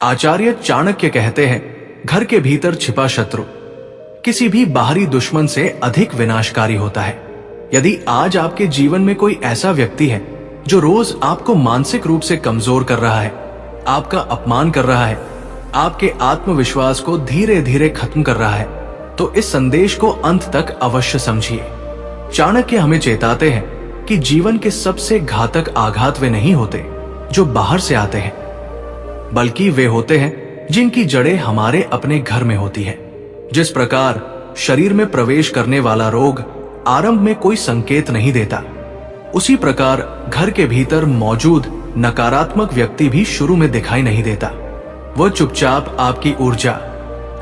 आचार्य चाणक्य कहते हैं, घर के भीतर छिपा शत्रु किसी भी बाहरी दुश्मन से अधिक विनाशकारी होता है। यदि आज आपके जीवन में कोई ऐसा व्यक्ति है जो रोज आपको मानसिक रूप से कमजोर कर रहा है, आपका अपमान कर रहा है, आपके आत्मविश्वास को धीरे धीरे खत्म कर रहा है, तो इस संदेश को अंत तक अवश्य समझिए। चाणक्य हमें चेताते हैं कि जीवन के सबसे घातक आघात वे नहीं होते जो बाहर से आते हैं, बल्कि वे होते हैं जिनकी जड़ें हमारे अपने घर में होती है। जिस प्रकार शरीर में प्रवेश करने वाला रोग आरंभ में कोई संकेत नहीं देता, उसी प्रकार घर के भीतर मौजूद नकारात्मक व्यक्ति भी शुरू में दिखाई नहीं देता। वह चुपचाप आपकी ऊर्जा,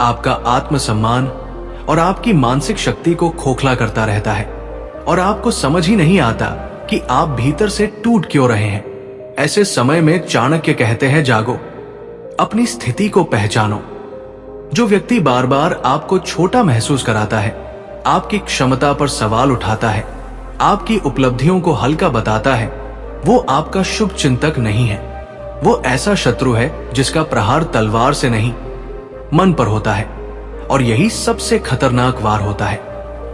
आपका आत्मसम्मान और आपकी मानसिक शक्ति को खोखला करता रहता है, और आपको समझ ही नहीं आता कि आप भीतर से टूट क्यों रहे हैं। ऐसे समय में चाणक्य कहते हैं, जागो, अपनी स्थिति को पहचानो। जो व्यक्ति बार बार आपको छोटा महसूस कराता है, आपकी क्षमता पर सवाल उठाता है, आपकी उपलब्धियों को हल्का बताता है, वो आपका शुभ चिंतक नहीं है। वो ऐसा शत्रु है जिसका प्रहार तलवार से नहीं, मन पर होता है, और यही सबसे खतरनाक वार होता है।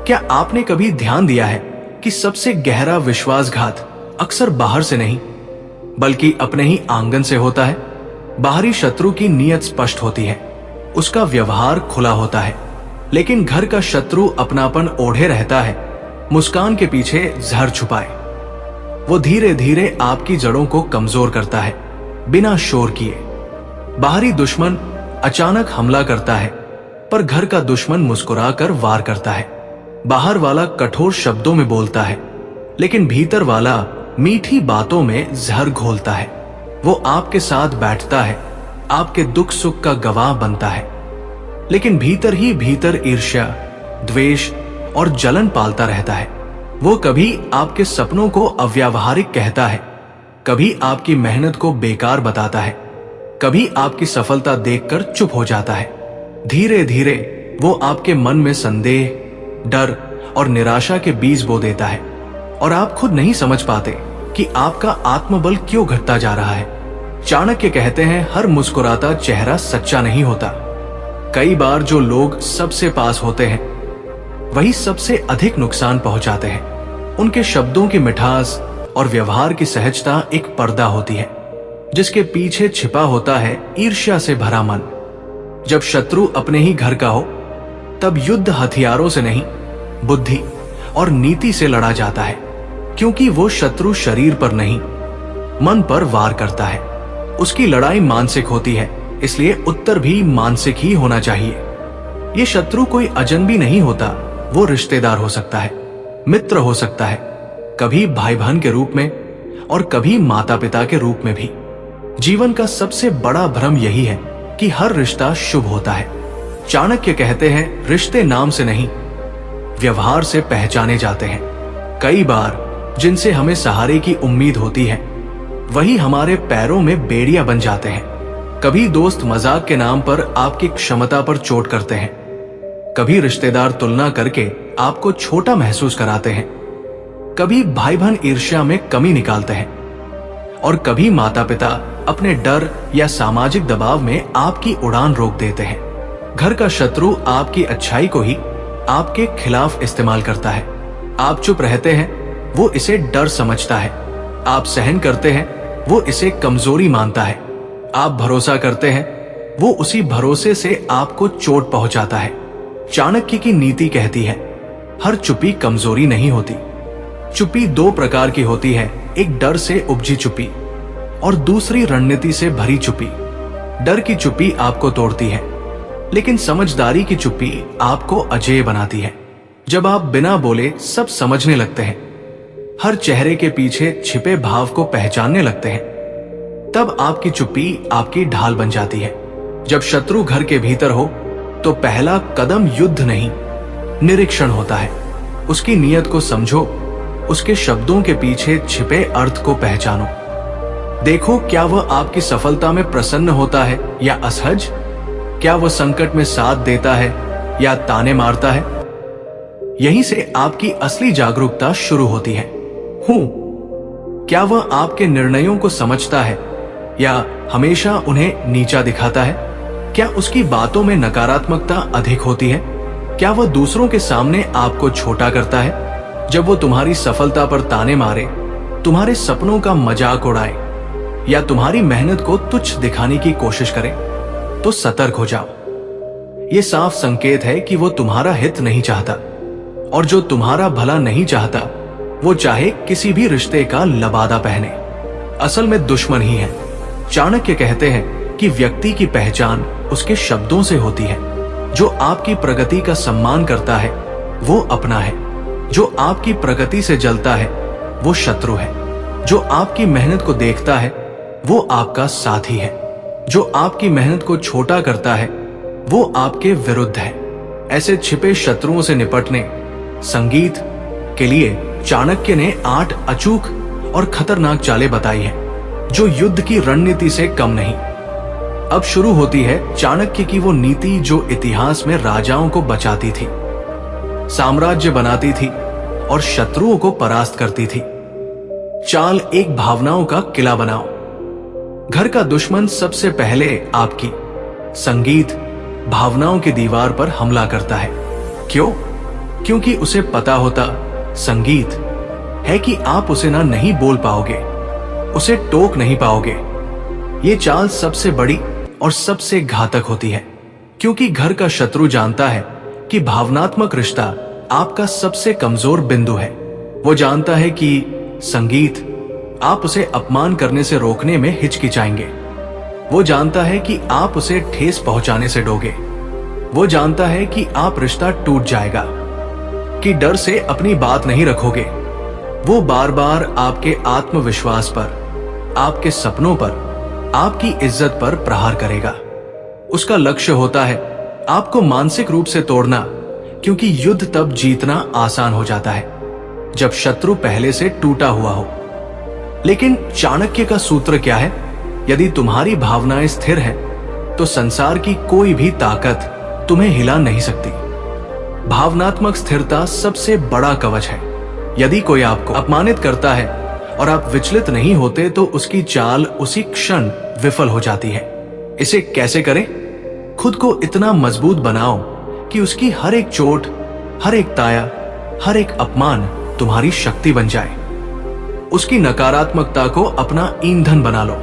क्या आपने कभी ध्यान दिया है कि सबसे गहरा विश्वासघात अक्सर बाहर से नहीं, बल्कि अपने ही आंगन से होता है? बाहरी शत्रु की नीयत स्पष्ट होती है, उसका व्यवहार खुला होता है, लेकिन घर का शत्रु अपनापन ओढ़े रहता है, मुस्कान के पीछे जहर छुपाए। वो धीरे धीरे आपकी जड़ों को कमजोर करता है, बिना शोर किए। बाहरी दुश्मन अचानक हमला करता है, पर घर का दुश्मन मुस्कुराकर वार करता है। बाहर वाला कठोर शब्दों में बोलता है, लेकिन भीतर वाला मीठी बातों में जहर घोलता है। वो आपके साथ बैठता है, आपके दुख सुख का गवाह बनता है, लेकिन भीतर ही भीतर ईर्ष्या, द्वेष और जलन पालता रहता है। वो कभी आपके सपनों को अव्यावहारिक कहता है, कभी आपकी मेहनत को बेकार बताता है, कभी आपकी सफलता देखकर चुप हो जाता है। धीरे धीरे वो आपके मन में संदेह, डर और निराशा के बीज बो देता है, और आप खुद नहीं समझ पाते कि आपका आत्मबल क्यों घटता जा रहा है। चाणक्य कहते हैं, हर मुस्कुराता चेहरा सच्चा नहीं होता। कई बार जो लोग सबसे पास होते हैं वही सबसे अधिक नुकसान पहुंचाते हैं। उनके शब्दों की मिठास और व्यवहार की सहजता एक पर्दा होती है, जिसके पीछे छिपा होता है ईर्ष्या से भरा मन। जब शत्रु अपने ही घर का हो, तब युद्ध हथियारों से नहीं, बुद्धि और नीति से लड़ा जाता है, क्योंकि वो शत्रु शरीर पर नहीं, मन पर वार करता है। उसकी लड़ाई मानसिक होती है, इसलिए उत्तर भी मानसिक ही होना चाहिए। ये शत्रु कोई अजनबी नहीं होता, वो रिश्तेदार हो सकता है, मित्र हो सकता है, कभी भाई बहन के रूप में और कभी माता पिता के रूप में भी। जीवन का सबसे बड़ा भ्रम यही है कि हर रिश्ता शुभ होता है। चाणक्य कहते हैं, रिश्ते नाम से नहीं, व्यवहार से पहचाने जाते हैं। कई बार जिनसे हमें सहारे की उम्मीद होती है, वही हमारे पैरों में बेड़ियां बन जाते हैं। कभी दोस्त मजाक के नाम पर आपकी क्षमता पर चोट करते हैं, कभी रिश्तेदार तुलना करके आपको छोटा महसूस कराते हैं, कभी भाई बहन ईर्ष्या में कमी निकालते हैं, और कभी माता पिता अपने डर या सामाजिक दबाव में आपकी उड़ान रोक देते हैं। घर का शत्रु आपकी अच्छाई को ही आपके खिलाफ इस्तेमाल करता है। आप चुप रहते हैं, वो इसे डर समझता है। आप सहन करते हैं, वो इसे कमजोरी मानता है। आप भरोसा करते हैं, वो उसी भरोसे से आपको चोट पहुंचाता है। चाणक्य की नीति कहती है, हर चुप्पी कमजोरी नहीं होती। चुप्पी दो प्रकार की होती है, एक डर से उपजी चुप्पी और दूसरी रणनीति से भरी चुप्पी। डर की चुप्पी आपको तोड़ती है, लेकिन समझदारी की चुप्पी आपको अजेय बनाती है। जब आप बिना बोले सब समझने लगते हैं, हर चेहरे के पीछे छिपे भाव को पहचानने लगते हैं, तब आपकी चुप्पी आपकी ढाल बन जाती है। जब शत्रु घर के भीतर हो, तो पहला कदम युद्ध नहीं, निरीक्षण होता है। उसकी नीयत को समझो, उसके शब्दों के पीछे छिपे अर्थ को पहचानो। देखो, क्या वह आपकी सफलता में प्रसन्न होता है या असहज? क्या वह संकट में साथ देता है या ताने मारता है? यहीं से आपकी असली जागरूकता शुरू होती है। क्या वह आपके निर्णयों को समझता है या हमेशा उन्हें नीचा दिखाता है? क्या उसकी बातों में नकारात्मकता अधिक होती है? क्या वह दूसरों के सामने आपको छोटा करता है? जब वो तुम्हारी सफलता पर ताने मारे, तुम्हारे सपनों का मजाक उड़ाए या तुम्हारी मेहनत को तुच्छ दिखाने की कोशिश करे, तो सतर्क हो जाओ। ये साफ संकेत है कि वो तुम्हारा हित नहीं चाहता, और जो तुम्हारा भला नहीं चाहता वो चाहे किसी भी रिश्ते का लबादा पहने, असल में दुश्मन ही है। चाणक्य कहते हैं कि व्यक्ति की पहचान उसके शब्दों से होती है। जो आपकी प्रगति का सम्मान करता है वो अपना है, जो आपकी प्रगति से जलता है वो शत्रु है, जो आपकी मेहनत को देखता है वो आपका साथी है, जो आपकी मेहनत को छोटा करता है वो आपके विरुद्ध है। ऐसे छिपे शत्रुओं से निपटने संगीत के लिए चाणक्य ने 8 अचूक और खतरनाक चालें बताई हैं, जो युद्ध की रणनीति से कम नहीं। अब शुरू होती है चाणक्य की वो नीति जो इतिहास में राजाओं को बचाती थी, साम्राज्य बनाती थी और शत्रुओं को परास्त करती थी। चाल 1, भावनाओं का किला बनाओ। घर का दुश्मन सबसे पहले आपकी संगीत भावनाओं की दीवार पर हमला करता है। क्यों? क्योंकि उसे पता होता संगीत है कि आप उसे ना नहीं बोल पाओगे, उसे टोक नहीं पाओगे। ये चाल सबसे बड़ी और सबसे घातक होती है, क्योंकि घर का शत्रु जानता है कि भावनात्मक रिश्ता आपका सबसे कमजोर बिंदु है। वो जानता है कि संगीत आप उसे अपमान करने से रोकने में हिचकिचाएंगे। वो जानता है कि आप उसे ठेस पहुंचाने से डरोगे। वो जानता है कि आप रिश्ता टूट जाएगा, कि डर से अपनी बात नहीं रखोगे। वो बार बार आपके आत्मविश्वास पर, आपके सपनों पर, आपकी इज्जत पर प्रहार करेगा। उसका लक्ष्य होता है आपको मानसिक रूप से तोड़ना, क्योंकि युद्ध तब जीतना आसान हो जाता है जब शत्रु पहले से टूटा हुआ हो। लेकिन चाणक्य का सूत्र क्या है? यदि तुम्हारी भावनाएं स्थिर हैं, तो संसार की कोई भी ताकत तुम्हें हिला नहीं सकती। भावनात्मक स्थिरता सबसे बड़ा कवच है। यदि कोई आपको अपमानित करता है और आप विचलित नहीं होते, तो उसकी चाल उसी क्षण विफल हो जाती है। इसे कैसे करें? खुद को इतना मजबूत बनाओ कि उसकी हर एक चोट, हर एक ताया, हर एक अपमान तुम्हारी शक्ति बन जाए। उसकी नकारात्मकता को अपना ईंधन बना लो।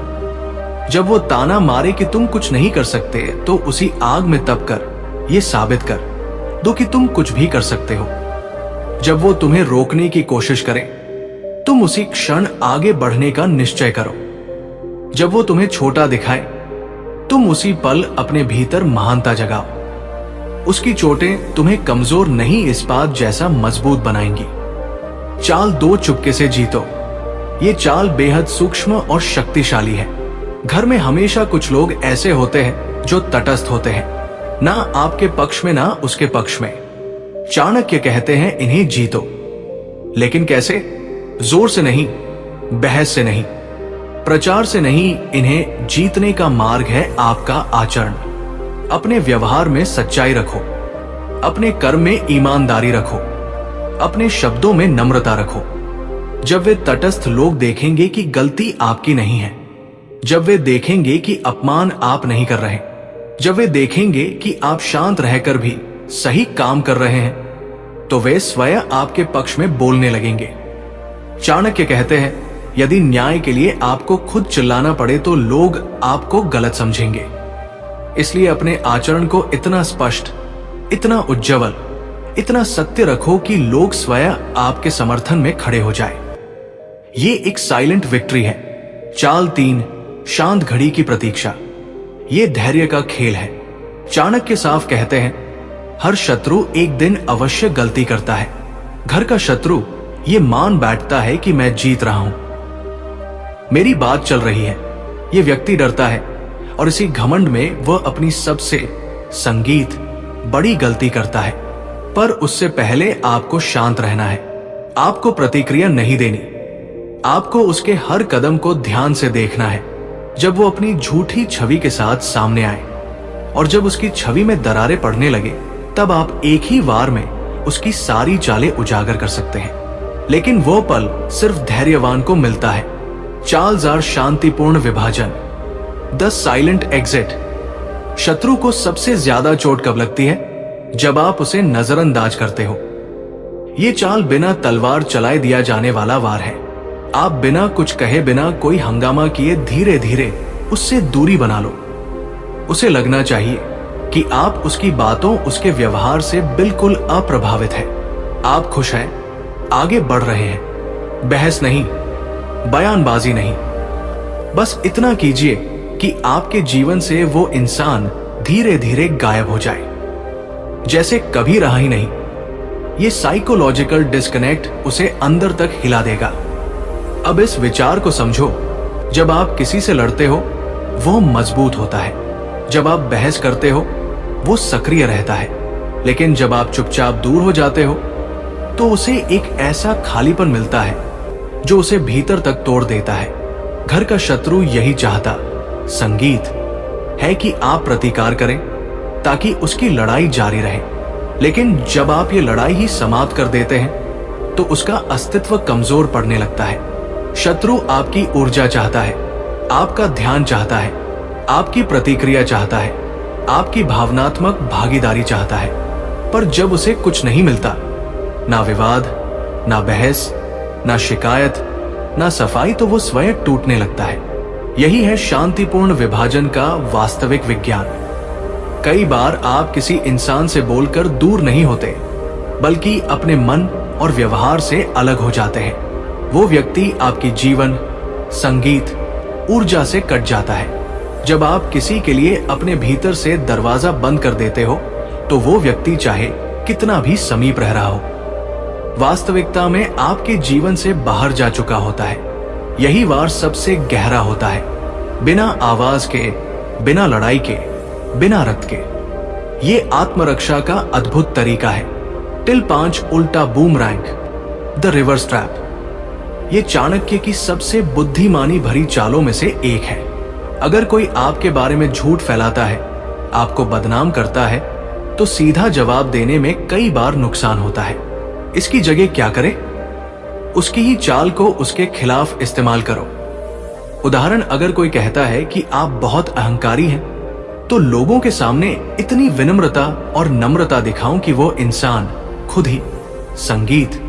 जब वो ताना मारे कि तुम कुछ नहीं कर सकते, तो उसी आग में तप कर ये साबित कर दो कि तुम कुछ भी कर सकते हो। जब वो तुम्हें रोकने की कोशिश करे, तुम उसी क्षण आगे बढ़ने का निश्चय करो। जब वो तुम्हें छोटा दिखाए, तुम उसी पल अपने भीतर महानता जगाओ। उसकी चोटें तुम्हें कमजोर नहीं, इस्पात जैसा मजबूत बनाएंगी। चाल 2, चुपके से जीतो। ये चाल बेहद सूक्ष्म और शक्तिशाली है। घर में हमेशा कुछ लोग ऐसे होते हैं जो तटस्थ होते हैं, ना आपके पक्ष में ना उसके पक्ष में। चाणक्य कहते हैं इन्हें जीतो। लेकिन कैसे? जोर से नहीं, बहस से नहीं, प्रचार से नहीं। इन्हें जीतने का मार्ग है आपका आचरण। अपने व्यवहार में सच्चाई रखो, अपने कर्म में ईमानदारी रखो, अपने शब्दों में नम्रता रखो। जब वे तटस्थ लोग देखेंगे कि गलती आपकी नहीं है, जब वे देखेंगे कि अपमान आप नहीं कर रहे, जब वे देखेंगे कि आप शांत रहकर भी सही काम कर रहे हैं, तो वे स्वयं आपके पक्ष में बोलने लगेंगे। चाणक्य कहते हैं यदि न्याय के लिए आपको खुद चिल्लाना पड़े, तो लोग आपको गलत समझेंगे। इसलिए अपने आचरण को इतना स्पष्ट, इतना उज्जवल, इतना सत्य रखो कि लोग स्वयं आपके समर्थन में खड़े हो जाए। ये एक साइलेंट विक्ट्री है। चाल 3, शांत घड़ी की प्रतीक्षा। ये धैर्य का खेल है। चाणक्य साफ कहते हैं हर शत्रु एक दिन अवश्य गलती करता है। घर का शत्रु ये मान बैठता है कि मैं जीत रहा हूं, मेरी बात चल रही है। ये व्यक्ति डरता है और इसी घमंड में वह अपनी सबसे संगीत बड़ी गलती करता है। पर उससे पहले आपको शांत रहना है। आपको प्रतिक्रिया नहीं देनी। आपको उसके हर कदम को ध्यान से देखना है। जब वो अपनी झूठी छवि के साथ सामने आए और जब उसकी छवि में दरारें पड़ने लगे, तब आप एक ही वार में उसकी सारी चालें उजागर कर सकते हैं। लेकिन वो पल सिर्फ धैर्यवान को मिलता है। चाल 4, शांतिपूर्ण विभाजन। The silent exit. शत्रु को सबसे ज्यादा चोट कब लगती है? जब आप उसे नजरअंदाज करते हो। ये चाल बिना तलवार चलाए दिया जाने वाला वार है। आप बिना कुछ कहे, बिना कोई हंगामा किए धीरे धीरे उससे दूरी बना लो। उसे लगना चाहिए कि आप उसकी बातों, उसके व्यवहार से बिल्कुल अप्रभावित हैं। आप खुश हैं, आगे बढ़ रहे हैं। बहस नहीं, बयानबाजी नहीं, बस इतना कीजिए कि आपके जीवन से वो इंसान धीरे धीरे गायब हो जाए, जैसे कभी रहा ही नहीं। ये साइकोलॉजिकल डिस्कनेक्ट उसे अंदर तक हिला देगा। अब इस विचार को समझो, जब आप किसी से लड़ते हो वो मजबूत होता है, जब आप बहस करते हो वो सक्रिय रहता है, लेकिन जब आप चुपचाप दूर हो जाते हो तो उसे एक ऐसा खालीपन मिलता है जो उसे भीतर तक तोड़ देता है। घर का शत्रु यही चाहता, संगीत, है कि आप प्रतिकार करें ताकि उसकी लड़ाई जारी रहे। लेकिन जब आप ये लड़ाई ही समाप्त कर देते हैं तो उसका अस्तित्व कमजोर पड़ने लगता है। शत्रु आपकी ऊर्जा चाहता है, आपका ध्यान चाहता है, आपकी प्रतिक्रिया चाहता है, आपकी भावनात्मक भागीदारी चाहता है। पर जब उसे कुछ नहीं मिलता, ना विवाद, ना बहस, ना शिकायत, ना सफाई, तो वो स्वयं टूटने लगता है। यही है शांतिपूर्ण विभाजन का वास्तविक विज्ञान। कई बार आप किसी इंसान से बोलकर दूर नहीं होते, बल्कि अपने मन और व्यवहार से अलग हो जाते हैं। वो व्यक्ति आपकी जीवन, संगीत, ऊर्जा से कट जाता है। जब आप किसी के लिए अपने भीतर से दरवाजा बंद कर देते हो तो वो व्यक्ति चाहे कितना भी समीप रह रहा हो, वास्तविकता में आपके जीवन से बाहर जा चुका होता है। यही वार सबसे गहरा होता है, बिना आवाज के, बिना लड़ाई के, बिना रक्त के। ये आत्मरक्षा का अद्भुत तरीका है। टिल 5 उल्टा बूमरैंग, द रिवर्स ट्रैप। ये चाणक्य की सबसे बुद्धिमानी भरी चालों में से एक है। अगर कोई आपके बारे में झूठ फैलाता है, आपको बदनाम करता है, तो सीधा जवाब देने में कई बार नुकसान होता है। इसकी जगह क्या करें? उसकी ही चाल को उसके खिलाफ इस्तेमाल करो। उदाहरण, अगर कोई कहता है कि आप बहुत अहंकारी हैं, तो लोगों के सामने इतनी विनम्रता और नम्रता दिखाऊं कि वो इंसान खुद ही, संगीत,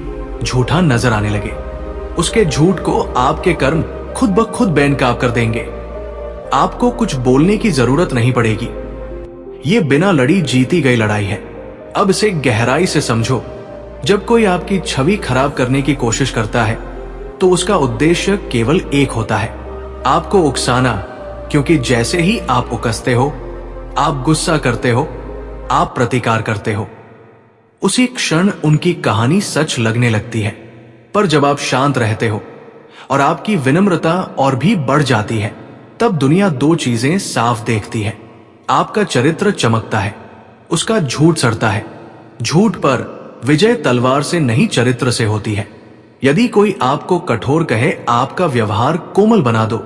झूठा नजर आने लगे। उसके झूठ को आपके कर्म खुद ब खुद बेनकाब कर देंगे। आपको कुछ बोलने की जरूरत नहीं पड़ेगी। ये बिना लड़ी जीती गई लड़ाई है। अब इसे गहराई से समझो। जब कोई आपकी छवि खराब करने की कोशिश करता है तो उसका उद्देश्य केवल एक होता है, आपको उकसाना। क्योंकि जैसे ही आप उकसते हो, आप गुस्सा करते हो, आप प्रतिकार करते हो, उसी क्षण उनकी कहानी सच लगने लगती है। पर जब आप शांत रहते हो और आपकी विनम्रता और भी बढ़ जाती है, तब दुनिया दो चीजें साफ देखती है। आपका चरित्र चमकता है, उसका झूठ सड़ता है। झूठ पर विजय तलवार से नहीं, चरित्र से होती है। यदि कोई आपको कठोर कहे, आपका व्यवहार कोमल बना दो।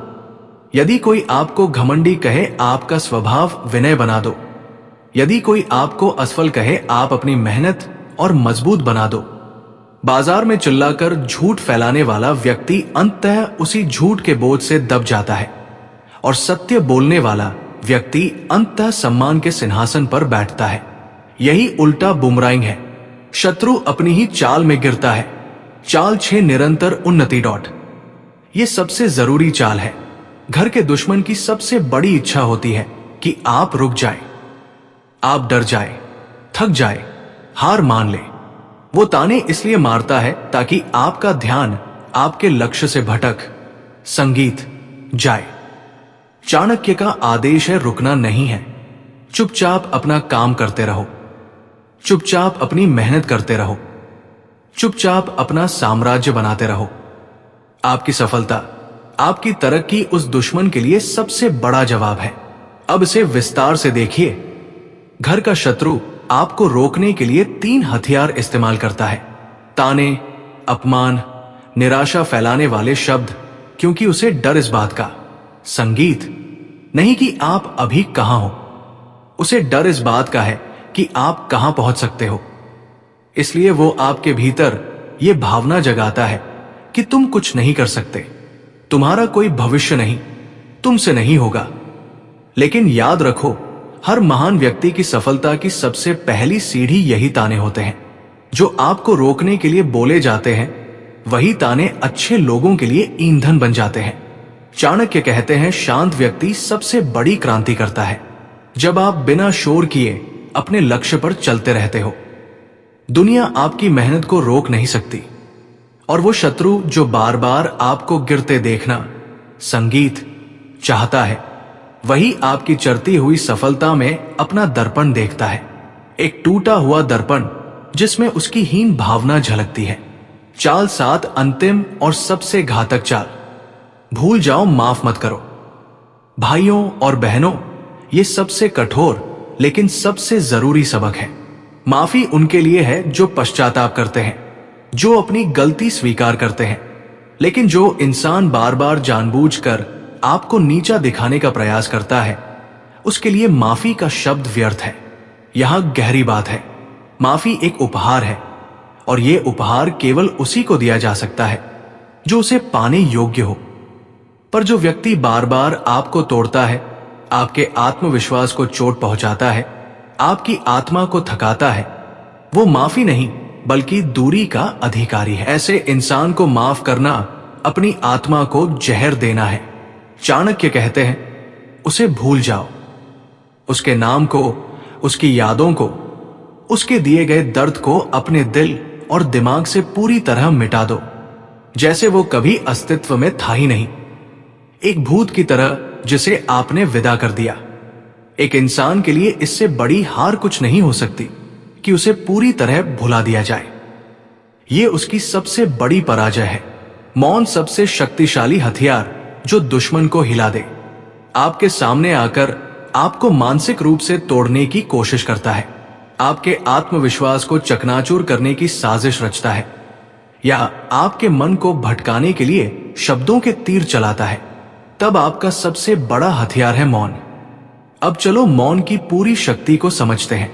यदि कोई आपको घमंडी कहे, आपका स्वभाव विनय बना दो। यदि कोई आपको असफल कहे, आप अपनी मेहनत और मजबूत बना दो। बाजार में चिल्लाकर झूठ फैलाने वाला व्यक्ति अंततः उसी झूठ के बोझ से दब जाता है, और सत्य बोलने वाला व्यक्ति अंततः सम्मान के सिंहासन पर बैठता है। यही उल्टा बुमराइंग है। शत्रु अपनी ही चाल में गिरता है। चाल 6 निरंतर उन्नति डॉट। ये सबसे जरूरी चाल है। घर के दुश्मन की सबसे बड़ी इच्छा होती है कि आप रुक जाए, आप डर जाए, थक जाए, हार मान ले। वो ताने इसलिए मारता है ताकि आपका ध्यान आपके लक्ष्य से भटक, संगीत, जाए। चाणक्य का आदेश है, रुकना नहीं है। चुपचाप अपना काम करते रहो, चुपचाप अपनी मेहनत करते रहो, चुपचाप अपना साम्राज्य बनाते रहो। आपकी सफलता, आपकी तरक्की उस दुश्मन के लिए सबसे बड़ा जवाब है। अब इसे विस्तार से देखिए। घर का शत्रु आपको रोकने के लिए 3 हथियार इस्तेमाल करता है: ताने, अपमान, निराशा फैलाने वाले शब्द, क्योंकि उसे डर इस बात का, संगीत, नहीं कि आप अभी कहां हो, उसे डर इस बात का है कि आप कहां पहुंच सकते हो। इसलिए वो आपके भीतर ये भावना जगाता है कि तुम कुछ नहीं कर सकते, तुम्हारा कोई भविष्य नहीं, तुमसे नहीं होगा। लेकिन याद रखो, हर महान व्यक्ति की सफलता की सबसे पहली सीढ़ी यही ताने होते हैं जो आपको रोकने के लिए बोले जाते हैं। वही ताने अच्छे लोगों के लिए ईंधन बन जाते हैं। चाणक्य कहते हैं, शांत व्यक्ति सबसे बड़ी क्रांति करता है जब आप बिना शोर किए अपने लक्ष्य पर चलते रहते हो। दुनिया आपकी मेहनत को रोक नहीं सकती, और वो शत्रु जो बार बार आपको गिरते देखना संगीत चाहता है, वही आपकी चढ़ती हुई सफलता में अपना दर्पण देखता है। एक टूटा हुआ दर्पण जिसमें उसकी हीन भावना झलकती है। चाल 7 अंतिम और सबसे घातक चाल। भूल जाओ, माफ मत करो। भाइयों और बहनों, ये सबसे कठोर लेकिन सबसे जरूरी सबक है। माफी उनके लिए है जो पश्चाताप करते हैं, जो अपनी गलती स्वीकार करते हैं। लेकिन जो इंसान बार बार जानबूझकर आपको नीचा दिखाने का प्रयास करता है, उसके लिए माफी का शब्द व्यर्थ है। यहां गहरी बात है। माफी एक उपहार है, और यह उपहार केवल उसी को दिया जा सकता है जो उसे पाने योग्य हो। पर जो व्यक्ति बार बार आपको तोड़ता है, आपके आत्मविश्वास को चोट पहुंचाता है, आपकी आत्मा को थकाता है, वो माफी नहीं बल्कि दूरी का अधिकारी है। ऐसे इंसान को माफ करना अपनी आत्मा को जहर देना है। चाणक्य कहते हैं, उसे भूल जाओ, उसके नाम को, उसकी यादों को, उसके दिए गए दर्द को अपने दिल और दिमाग से पूरी तरह मिटा दो, जैसे वो कभी अस्तित्व में था ही नहीं। एक भूत की तरह जिसे आपने विदा कर दिया। एक इंसान के लिए इससे बड़ी हार कुछ नहीं हो सकती कि उसे पूरी तरह भुला दिया जाए। ये उसकी सबसे बड़ी पराजय है। मौन सबसे शक्तिशाली हथियार जो दुश्मन को हिला दे, आपके सामने आकर आपको मानसिक रूप से तोड़ने की कोशिश करता है, आपके आत्मविश्वास को चकनाचूर करने की साजिश रचता है, या आपके मन को भटकाने के लिए शब्दों के तीर चलाता है, तब आपका सबसे बड़ा हथियार है मौन। अब चलो मौन की पूरी शक्ति को समझते हैं।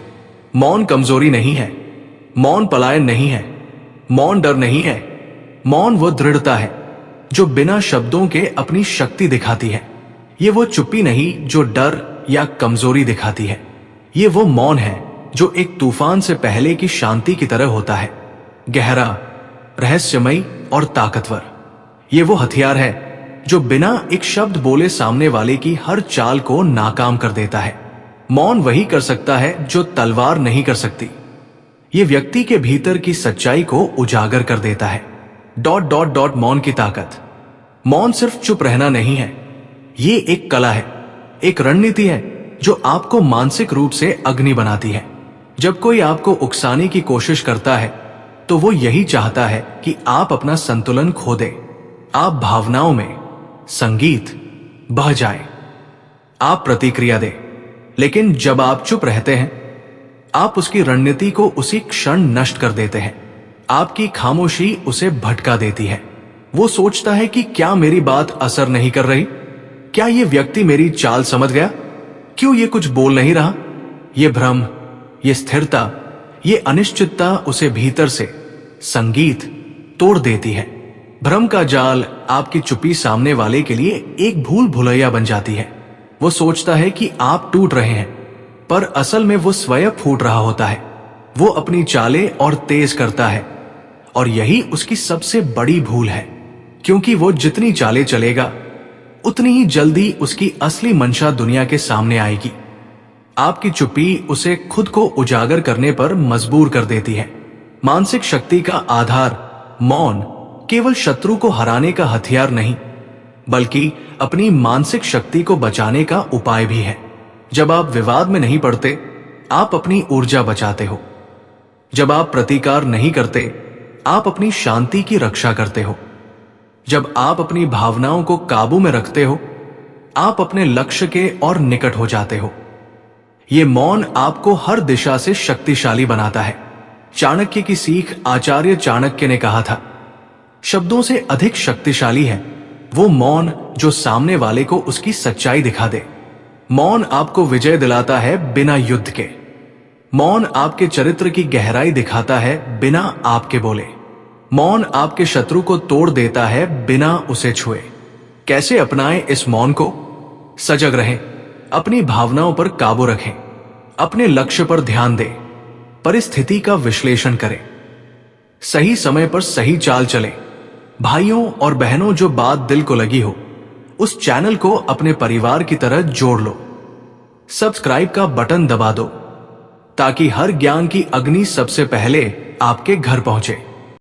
मौन कमजोरी नहीं है, मौन पलायन नहीं है, मौन डर नहीं है। मौन वो दृढ़ता है जो बिना शब्दों के अपनी शक्ति दिखाती है। ये वो चुप्पी नहीं जो डर या कमजोरी दिखाती है। ये वो मौन है जो एक तूफान से पहले की शांति की तरह होता है, गहरा, रहस्यमयी और ताकतवर। ये वो हथियार है जो बिना एक शब्द बोले सामने वाले की हर चाल को नाकाम कर देता है। मौन वही कर सकता है जो तलवार नहीं कर सकती। ये व्यक्ति के भीतर की सच्चाई को उजागर कर देता है। ... मौन की ताकत। मौन सिर्फ चुप रहना नहीं है, ये एक कला है, एक रणनीति है जो आपको मानसिक रूप से अग्नि बनाती है। जब कोई आपको उकसाने की कोशिश करता है तो वो यही चाहता है कि आप अपना संतुलन खो दें, आप भावनाओं में संगीत बह जाए, आप प्रतिक्रिया दें। लेकिन जब आप चुप रहते हैं, आप उसकी रणनीति को उसी क्षण नष्ट कर देते हैं। आपकी खामोशी उसे भटका देती है। वो सोचता है कि क्या मेरी बात असर नहीं कर रही? क्या ये व्यक्ति मेरी चाल समझ गया? क्यों ये कुछ बोल नहीं रहा? ये भ्रम, ये स्थिरता, ये अनिश्चितता उसे भीतर से संगीत तोड़ देती है। भ्रम का जाल आपकी चुप्पी सामने वाले के लिए एक भूल भुलैया बन जाती है। वो सोचता है कि आप टूट रहे हैं, पर असल में वो स्वयं फूट रहा होता है। वो अपनी चालें और तेज करता है, और यही उसकी सबसे बड़ी भूल है, क्योंकि वो जितनी चालें चलेगा उतनी ही जल्दी उसकी असली मंशा दुनिया के सामने आएगी। आपकी चुप्पी उसे खुद को उजागर करने पर मजबूर कर देती है। मानसिक शक्ति का आधार मौन केवल शत्रु को हराने का हथियार नहीं, बल्कि अपनी मानसिक शक्ति को बचाने का उपाय भी है। जब आप विवाद में नहीं पड़ते, आप अपनी ऊर्जा बचाते हो। जब आप प्रतिकार नहीं करते, आप अपनी शांति की रक्षा करते हो। जब आप अपनी भावनाओं को काबू में रखते हो, आप अपने लक्ष्य के और निकट हो जाते हो। ये मौन आपको हर दिशा से शक्तिशाली बनाता है। चाणक्य की सीख आचार्य चाणक्य ने कहा था, शब्दों से अधिक शक्तिशाली है वो मौन जो सामने वाले को उसकी सच्चाई दिखा दे। मौन आपको विजय दिलाता है बिना युद्ध के। मौन आपके चरित्र की गहराई दिखाता है बिना आपके बोले। मौन आपके शत्रु को तोड़ देता है बिना उसे छुए। कैसे अपनाएं इस मौन को? सजग रहें, अपनी भावनाओं पर काबू रखें, अपने लक्ष्य पर ध्यान दें, परिस्थिति का विश्लेषण करें, सही समय पर सही चाल चलें। भाइयों और बहनों, जो बात दिल को लगी हो उस चैनल को अपने परिवार की तरह जोड़ लो। सब्सक्राइब का बटन दबा दो ताकि हर ज्ञान की अग्नि सबसे पहले आपके घर पहुंचे।